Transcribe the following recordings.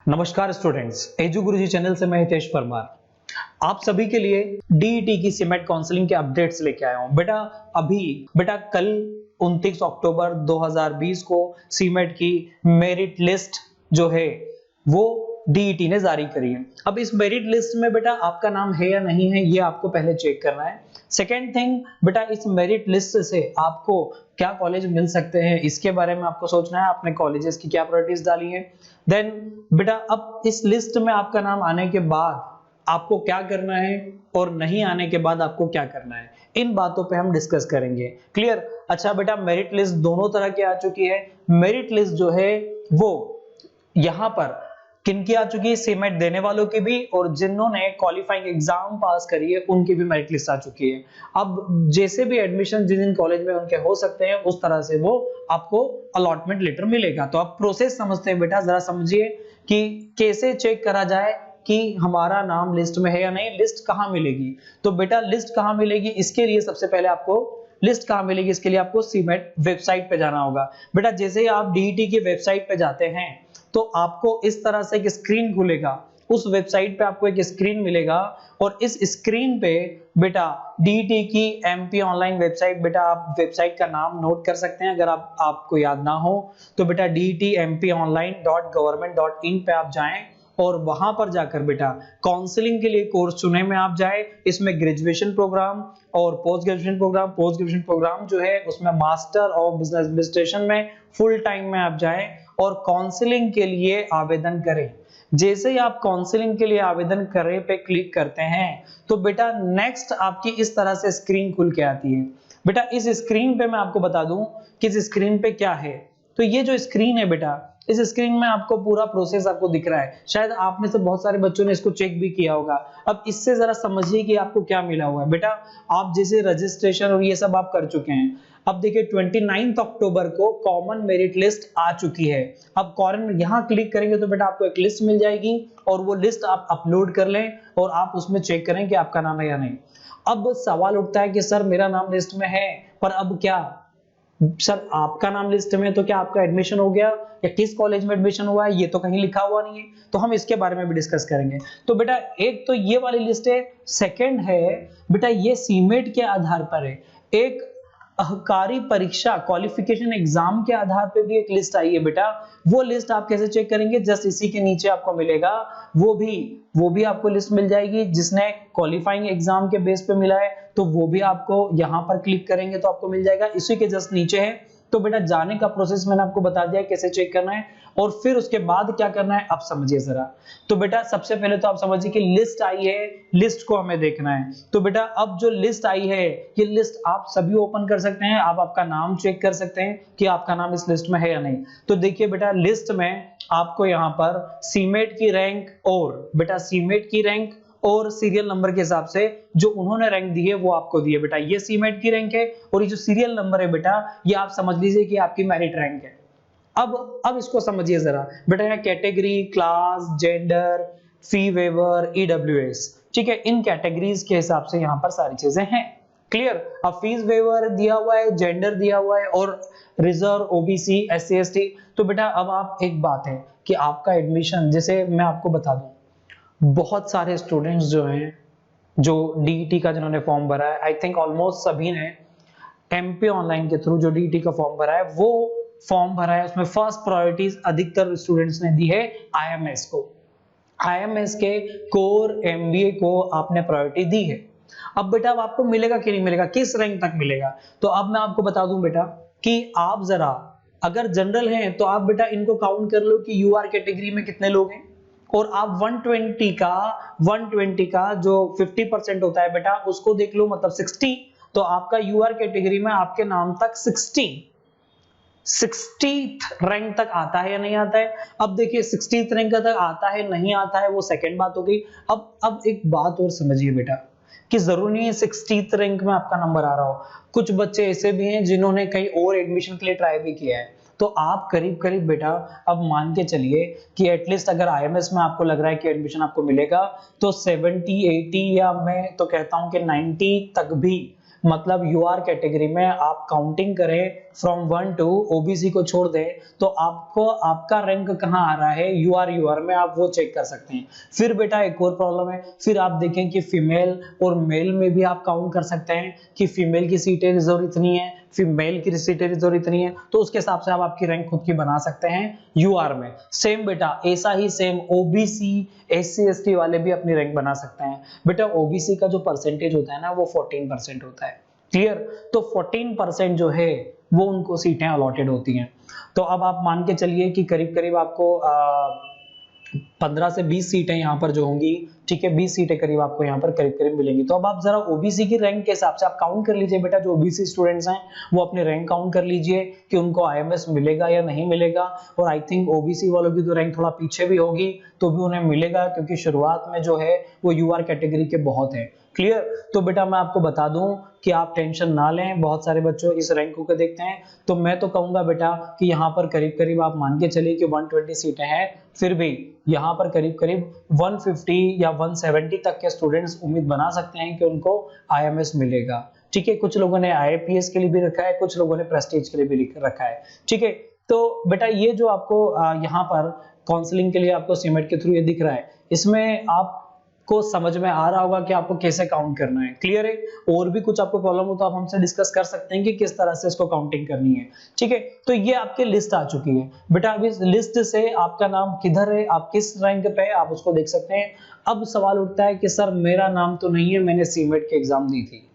नमस्कार students, edu गुरुजी channel से मैं हितेश परमार आप सभी के लिए डीईटी की सीमेट काउंसलिंग के अपडेट्स लेके आया हूं। बेटा कल 29 अक्टूबर 2020 को सीमेट की मेरिट लिस्ट जो है वो डीईटी ने जारी करी है। अब इस मेरिट लिस्ट में बेटा आपका नाम है या नहीं है ये आपको पहले चेक करना है। सेकेंड थिंग बेटा, इस मेरिट लिस्ट से आपको क्या कॉलेज मिल सकते हैं इसके बारे में आपको सोचना है, आपने कॉलेजेस की क्या प्रायोरिटीज डाली है। देन बेटा अब इस लिस्ट में आपका नाम आने के बाद आपको क्या करना है और नहीं आने के बाद आपको क्या करना है, इन बातों पे हम डिस्कस करेंगे। क्लियर? अच्छा बेटा, मेरिट लिस्ट दोनों तरह की आ चुकी है। मेरिट लिस्ट जो है वो यहां पर किनकी आ चुकी है, सीमेट देने वालों की भी और जिन्होंने क्वालिफाइंग एग्जाम पास करी है उनकी भी मेरिट लिस्ट आ चुकी है। अब जैसे भी एडमिशन जिन जिन कॉलेज में उनके हो सकते हैं उस तरह से वो आपको अलॉटमेंट लेटर मिलेगा। तो आप प्रोसेस समझते हैं बेटा, जरा समझिए कि कैसे चेक करा जाए कि हमारा नाम लिस्ट में है या नहीं, लिस्ट कहां मिलेगी। तो बेटा लिस्ट कहां मिलेगी, इसके लिए सबसे पहले आपको लिस्ट कहां मिलेगी, इसके लिए आपको सीमेट वेबसाइट पे जाना होगा। बेटा जैसे ही आप डीईटी की वेबसाइट पे जाते हैं तो आपको इस तरह से एक स्क्रीन खुलेगा, उस वेबसाइट पे आपको एक स्क्रीन मिलेगा और इस स्क्रीन पे बेटा डीईटी की एमपी ऑनलाइन वेबसाइट, बेटा आप वेबसाइट का नाम नोट कर सकते हैं अगर आपको याद ना हो तो बेटा DETMPonline.government.in पे आप जाएं और वहां पर जाकर बेटा काउंसलिंग के लिए कोर्स चुने में आप जाए। इसमें ग्रेजुएशन प्रोग्राम और पोस्ट ग्रेजुएशन प्रोग्राम जो है उसमें मास्टर और बिजनेस एडमिनिस्ट्रेशन में फुल टाइम में आप जाएं और काउंसलिंग के लिए आवेदन करें। जैसे ही आप काउंसलिंग के लिए आवेदन करें पे क्लिक करते हैं तो बेटा नेक्स्ट आपकी इस तरह से स्क्रीन खुल के आती है। बेटा इस स्क्रीन पे मैं आपको बता दूं कि इस स्क्रीन पे क्या है। तो ये जो स्क्रीन है बेटा, इस स्क्रीन में आपको पूरा प्रोसेस आपको दिख रहा है। शायद आप में से बहुत सारे बच्चों ने इसको चेक भी किया होगा। अब इससे जरा समझिए कि आपको क्या मिला हुआ है। बेटा आप जैसे रजिस्ट्रेशन और ये सब आप कर चुके हैं। अब देखिए 29 अक्टूबर को कॉमन मेरिट लिस्ट आ चुकी है। अब कॉमन यहां क्लिक करेंगे तो बेटा आपको एक लिस्ट मिल जाएगी और वो लिस्ट आप अपलोड कर लें और आप उसमें चेक करें कि आपका नाम है या नहीं। अब सवाल उठता है कि सर मेरा नाम लिस्ट में है पर अब क्या, सर आपका नाम लिस्ट में तो क्या आपका एडमिशन हो गया या किस कॉलेज में एडमिशन हुआ है ये तो कहीं लिखा हुआ नहीं है। तो हम इसके बारे में भी डिस्कस करेंगे। तो बेटा एक तो ये वाली लिस्ट है। सेकंड है बेटा ये सीमेट के आधार पर है, एक अहकारी परीक्षा क्वालिफिकेशन एग्जाम के आधार पे भी एक लिस्ट आई है बेटा। वो लिस्ट आप कैसे चेक करेंगे, जस्ट इसी के नीचे आपको मिलेगा। वो भी आपको लिस्ट मिल जाएगी जिसने क्वालिफाइंग एग्जाम के बेस पे मिला है तो वो भी आपको यहां पर क्लिक करेंगे तो आपको मिल जाएगा, इसी के जस्ट नीचे है। तो बेटा जाने का प्रोसेस मैंने आपको बता दिया कैसे चेक करना है और फिर उसके बाद क्या करना है आप समझिए जरा। तो बेटा सबसे पहले तो आप समझिए कि लिस्ट आई है, लिस्ट को हमें देखना है। तो बेटा अब जो लिस्ट आई है ये लिस्ट आप सभी ओपन कर सकते हैं, आप आपका नाम चेक कर सकते हैं कि आपका नाम इस लिस्ट में है या नहीं। तो देखिए बेटा लिस्ट में आपको यहाँ पर सीमेट की रैंक और बेटा सीमेट की रैंक और सीरियल नंबर के हिसाब से जो उन्होंने रैंक दी है वो आपको दी है। बेटा ये सीमेट की रैंक है और ये जो सीरियल नंबर है बेटा ये आप समझ लीजिए कि आपकी मेरिट रैंक है। अब इसको समझिए जरा। बेटा यहाँ category, class, gender, fee waiver, EWS, ठीक है, इन कैटेगरीज के हिसाब से यहाँ पर सारी चीजें हैं। क्लियर? अब फीस वेवर दिया हुआ है, जेंडर दिया हुआ है और रिजर्व, ओबीसी, एससी, एसटी। तो बेटा अब आप एक बात है कि आपका एडमिशन, जैसे मैं आपको बता दूं बहुत सारे स्टूडेंट्स जो हैं जो डीईटी का जिन्होंने फॉर्म भरा है, आई थिंक ऑलमोस्ट सभी ने एमपी ऑनलाइन के थ्रू जो डीईटी का फॉर्म भरा है वो फॉर्म भरा है, उसमें फर्स्ट प्रायोरिटीज अधिकतर स्टूडेंट्स ने दी है आईएमएस को। आईएमएस के कोर एमबीए को आपने प्रायोरिटी दी है। अब बेटा अब आपको मिलेगा कि नहीं मिलेगा, किस रैंक तक मिलेगा। तो अब मैं आपको बता दूं बेटा कि आप जरा अगर जनरल हैं तो आप बेटा इनको काउंट कर लो कि यूआर कैटेगरी में कितने लोग हैं और आप 120 का जो 50% होता है बेटा उसको देख लो, मतलब 60। तो आपका यूआर कैटेगरी में आपके नाम तक 60th रैंक तक आता है या नहीं आता है। अब देखिए 60th रैंक तक आता है नहीं आता है वो सेकंड बात हो गई। अब एक बात और समझिए बेटा कि जरूरी नहीं है 60th रैंक में आपका नंबर आ रहा हो। कुछ बच्चे ऐसे भी हैं जिन्होंने कहीं और एडमिशन के लिए ट्राई भी किया है। तो आप करीब बेटा अब मान के चलिए कि एटलीस्ट अगर आईएमएस में आपको लग रहा है कि एडमिशन आपको मिलेगा तो 70, 80 या मैं तो कहता हूं कि 90 तक भी मतलब यूआर कैटेगरी में आप काउंटिंग करें फ्रॉम 1 टू, ओबीसी को छोड़ दें, तो आपको आपका रैंक कहाँ आ रहा है यूआर में, आप वो चेक कर सकते हैं। फिर बेटा एक और प्रॉब्लम है, फिर आप देखें कि फीमेल और मेल में भी आप काउंट कर सकते हैं कि फीमेल की सीटें रिजर्व इतनी है, फीमेल की सीटें रिजर्व इतनी है, तो उसके हिसाब से आप आपकी रैंक खुद की बना सकते हैं यूआर में। सेम बेटा ऐसा ही सेम ओबीसी एससी एसटी वाले भी अपनी रैंक बना सकते हैं। बेटा ओबीसी का जो परसेंटेज होता है ना वो 14% होता है, क्लियर। तो 14% जो है वो उनको सीटें अलॉटेड होती हैं। तो अब आप मान के चलिए कि करीब करीब आपको 15 से 20 सीटें यहाँ पर जो होंगी, ठीक है, 20 सीटें करीब आपको यहाँ पर करीब करीब मिलेंगी। तो अब आप जरा ओबीसी की रैंक के हिसाब से आप काउंट कर लीजिए बेटा, जो ओबीसी स्टूडेंट्स हैं वो अपने रैंक काउंट कर लीजिए कि उनको आईएमएस मिलेगा या नहीं मिलेगा। और आई थिंक ओबीसी वालों की तो रैंक थोड़ा पीछे भी होगी, तो भी उन्हें मिलेगा, क्योंकि शुरुआत में जो है वो यूआर कैटेगरी के बहुत है, क्लियर। तो बेटा मैं आपको बता दूं कि आप टेंशन ना लें, बहुत सारे बच्चों इस रैंक को देखते हैं, तो मैं तो कहूंगा बेटा कि यहाँ पर करीब करीब आप मान के चलिए कि 120 सीटें हैं, फिर भी यहाँ पर करीब करीब 150 या 170 तक के स्टूडेंट्स उम्मीद बना सकते हैं कि उनको आईएमएस मिलेगा, ठीक है। कुछ लोगों ने आईएपीएस के लिए भी रखा है, कुछ लोगों ने प्रेस्टीज के लिए भी रखा है, ठीक है। तो बेटा ये जो आपको यहाँ पर काउंसलिंग के लिए आपको सीमेट के थ्रू ये दिख रहा है, इसमें आपको समझ में आ रहा होगा कि आपको कैसे काउंट करना है, क्लियर है। और भी कुछ आपको प्रॉब्लम हो तो आप हमसे डिस्कस कर सकते हैं कि किस तरह से इसको काउंटिंग करनी है, ठीक है। तो ये आपकी लिस्ट आ चुकी है बेटा। अब इस लिस्ट से आपका नाम किधर है, आप किस रैंक पे है, आप उसको देख सकते हैं। अब सवाल उठता है कि सर मेरा नाम तो नहीं है, मैंने सीमेट की एग्जाम दी थी।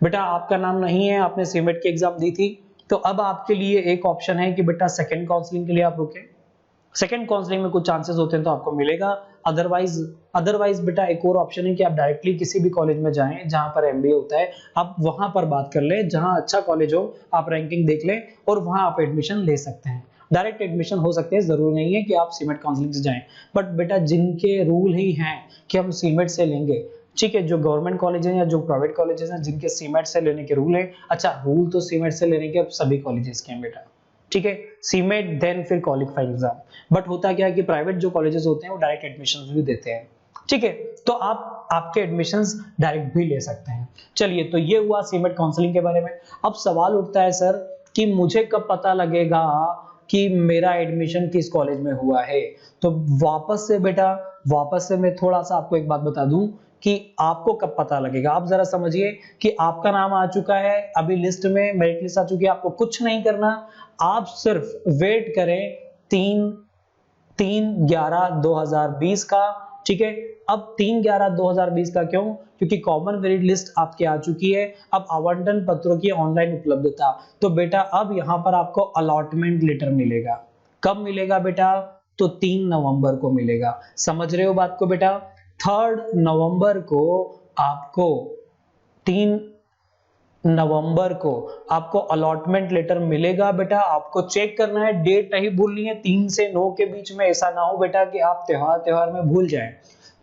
बेटा आपका नाम नहीं है, आपने सीमेट की एग्जाम दी थी, तो अब आपके लिए एक ऑप्शन है कि बेटा सेकंड काउंसलिंग के लिए आप रुके। सेकंड काउंसलिंग में कुछ चांसेस होते हैं तो आपको मिलेगा, अदरवाइज बेटा एक और ऑप्शन है कि आप डायरेक्टली किसी भी कॉलेज में जाएं जहां पर एमबीए होता है, आप वहां पर बात कर लें, जहां अच्छा कॉलेज हो आप रैंकिंग देख लें और वहां आप एडमिशन ले सकते हैं। डायरेक्ट एडमिशन हो सकते हैं, जरूरी नहीं है कि आप सीमेट काउंसलिंग से जाएं। बट बेटा जिनके रूल ही हैं कि हम सीमेट से लेंगे, ठीक है, जो गवर्नमेंट कॉलेज है या जो प्राइवेट कॉलेजेस हैं जिनके सीमेट से लेने के रूल है, अच्छा रूल तो सीमेट से लेने के अब सभी कॉलेजेस के हैं बेटा, ठीक है, सीमेट देन फिर क्वालिफाइंग एग्जाम। बट होता क्या है कि प्राइवेट जो कॉलेजेस होते हैं वो डायरेक्ट एडमिशंस भी देते हैं, ठीक है, तो आप आपके एडमिशंस डायरेक्ट भी ले सकते हैं। चलिए तो ये हुआ सीमेट काउंसलिंग के बारे में। अब सवाल उठता है सर कि मुझे कब पता लगेगा कि मेरा एडमिशन किस कॉलेज में हुआ है। तो वापस से मैं थोड़ा सा आपको एक बात बता दूं कि आपको कब पता लगेगा। आप जरा समझिए कि आपका नाम आ चुका है, अभी लिस्ट में मेरिट लिस्ट आ चुकी है, आपको कुछ नहीं करना, आप सिर्फ वेट करें 3/11/2020 का, ठीक है। अब 3/11/2020 का क्यों? क्योंकि कॉमन मेरिट लिस्ट आपकी आ चुकी है। अब आवंटन पत्रों की ऑनलाइन उपलब्धता, तो बेटा अब यहां पर आपको अलॉटमेंट लेटर मिलेगा। कब मिलेगा बेटा? तो 3 नवंबर को मिलेगा। समझ रहे हो बात को बेटा? 3 नवंबर को आपको 3 नवंबर को आपको अलॉटमेंट लेटर मिलेगा बेटा। आपको चेक करना है, डेट नहीं भूलनी है। 3 से 9 के बीच में, ऐसा ना हो बेटा कि आप त्योहार में भूल जाएं।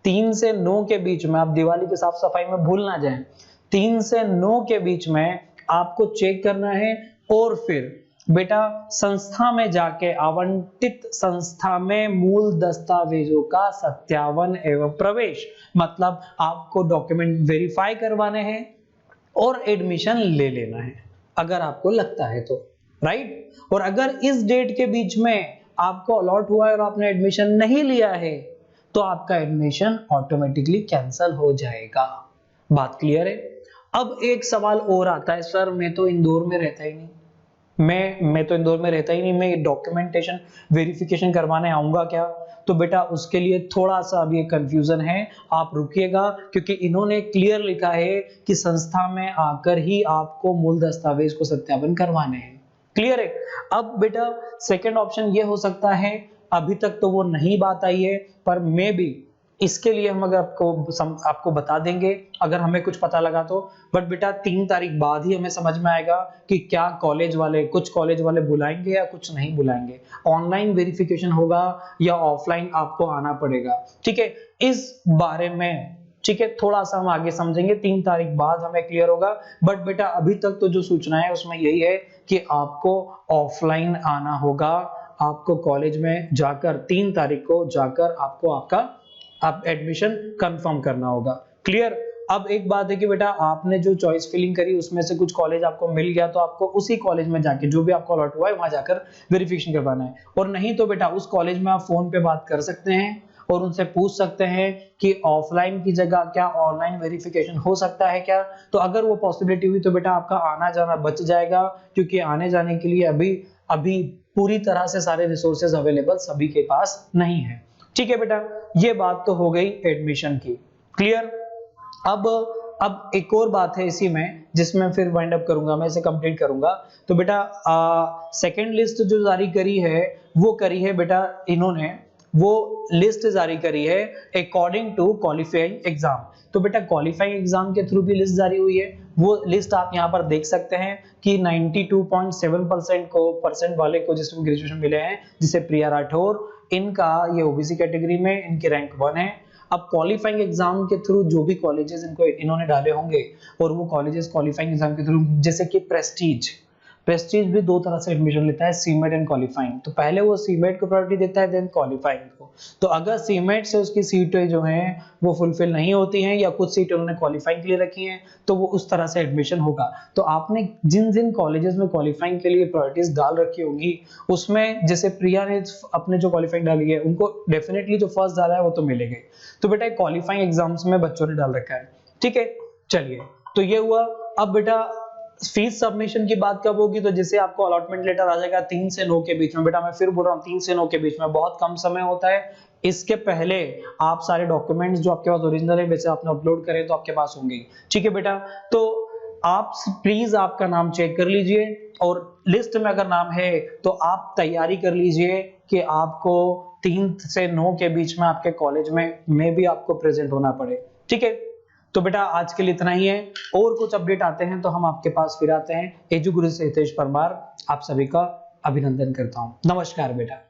3 से 9 के बीच में आप दिवाली की साफ सफाई में भूल ना जाएं। 3 से 9 के बीच में आपको चेक करना है और फिर बेटा संस्था में जाके आवंटित संस्था में मूल दस्तावेजों का सत्यापन एवं प्रवेश, मतलब आपको डॉक्यूमेंट वेरीफाई करवाने हैं और एडमिशन ले लेना है अगर आपको लगता है तो, राइट। और अगर इस डेट के बीच में आपको अलॉट हुआ है और आपने एडमिशन नहीं लिया है तो आपका एडमिशन ऑटोमेटिकली कैंसिल हो जाएगा। बात क्लियर है? अब एक सवाल और आता है, सर मैं तो इंदौर में रहता ही नहीं, मैं डॉक्यूमेंटेशन वेरिफिकेशन करवाने आऊंगा क्या? तो बेटा उसके लिए थोड़ा सा अभी कंफ्यूजन है, आप रुकिएगा, क्योंकि इन्होंने क्लियर लिखा है कि संस्था में आकर ही आपको मूल दस्तावेज को सत्यापन करवाने हैं। क्लियर है? अब बेटा सेकंड ऑप्शन ये हो सकता है, अभी तक तो वो नहीं बात आई है, पर मे भी इसके लिए हम अगर आपको बता देंगे अगर हमें कुछ पता लगा तो। बट बेटा 3 तारीख बाद ही हमें समझ में आएगा कि क्या कुछ कॉलेज वाले बुलाएंगे या कुछ नहीं बुलाएंगे, ऑनलाइन वेरिफिकेशन होगा या ऑफलाइन आपको आना पड़ेगा, ठीक है। इस बारे में, ठीक है, थोड़ा सा हम आगे समझेंगे, 3 तारीख बाद हमें क्लियर होगा। बट बेटा अभी तक तो जो सूचना है उसमें यही है कि आपको ऑफलाइन आना होगा, आपको कॉलेज में जाकर 3 तारीख को जाकर आपको आपका एडमिशन कंफर्म करना होगा। क्लियर? अब एक बात है कि बेटा आपने जो चॉइस फिलिंग करी उसमें से कुछ कॉलेज आपको मिल गया तो आपको उसी कॉलेज में जाके जो भी आपको अलॉट हुआ है वहां जाकर वेरिफिकेशन करवाना है, और नहीं तो बेटा उस कॉलेज में आप फोन पे बात कर सकते हैं और उनसे पूछ सकते हैं कि ऑफलाइन की जगह क्या ऑनलाइन वेरिफिकेशन हो सकता है क्या। तो अगर वो पॉसिबिलिटी हुई तो बेटा आपका आना जाना बच जाएगा, क्योंकि आने जाने के लिए अभी पूरी तरह से सारे रिसोर्सेज अवेलेबल सभी के पास नहीं है। ठीक है बेटा, ये बात तो हो गई एडमिशन की, क्लियर। अब एक और बात है इसी में जिसमें फिर वाइंड अप करूंगा, मैं इसे कंप्लीट करूंगा। तो बेटा सेकंड लिस्ट जो जारी करी है वो करी है बेटा इन्होंने, वो लिस्ट जारी करी है अकॉर्डिंग टू क्वालिफाइंग एग्जाम। तो बेटा क्वालिफाइंग एग्जाम के थ्रू भी लिस्ट जारी हुई है, वो लिस्ट आप यहाँ पर देख सकते हैं कि 92.7% वाले को जिसमें ग्रेजुएशन मिले हैं, जिसे प्रिया राठौर, इनका ये ओबीसी कैटेगरी में इनकी रैंक 1 है। अब क्वालिफाइंग एग्जाम के थ्रू जो भी कॉलेजेस इनको इन्होंने डाले होंगे, और वो कॉलेजेस क्वालिफाइंग एग्जाम के थ्रू, जैसे कि प्रेस्टीज भी दो तरह से एडमिशन लेता है, सीमेट एंड क्वालिफाइंग। तो पहले वो सीमेट को प्रायोरिटी देता है, देन क्वालिफाइंग को। तो अगर सीमेट से उसकी सीटें जो हैं वो फुलफिल नहीं होती हैं या कुछ सीटें उन्होंने क्वालिफाइंग के लिए रखी हैं, तो वो उस तरह से एडमिशन होगा। तो आपने जिन जिन कॉलेजेस में क्वालिफाइंग के लिए प्रायोरिटीज डाल रखी होंगी, उसमें जैसे प्रिया ने अपने जो क्वालिफाइंग डाली है उनको डेफिनेटली जो फर्स्ट डाला है वो तो मिलेंगे। तो बेटा क्वालिफाइंग एग्जाम्स में बच्चों ने डाल रखा है, ठीक है। चलिए, तो ये हुआ। अब बेटा फीस सबमिशन की बात कब होगी, तो जैसे आपको अलॉटमेंट लेटर आ जाएगा 3 से 9 के बीच में। बेटा मैं फिर बोल रहा हूँ 3 से 9 के बीच में, बहुत कम समय होता है। इसके पहले आप सारे डॉक्यूमेंट्स जो आपके पास ओरिजिनल है वैसे आपने अपलोड करें तो आपके पास होंगे, ठीक है बेटा। तो आप प्लीज आपका नाम चेक कर लीजिए, और लिस्ट में अगर नाम है तो आप तैयारी कर लीजिए कि आपको 3 से 9 के बीच में आपके कॉलेज में भी आपको प्रेजेंट होना पड़े, ठीक है। तो बेटा आज के लिए इतना ही है, और कुछ अपडेट आते हैं तो हम आपके पास फिर आते हैं। एजुगुरु से हितेश परमार आप सभी का अभिनंदन करता हूं। नमस्कार बेटा।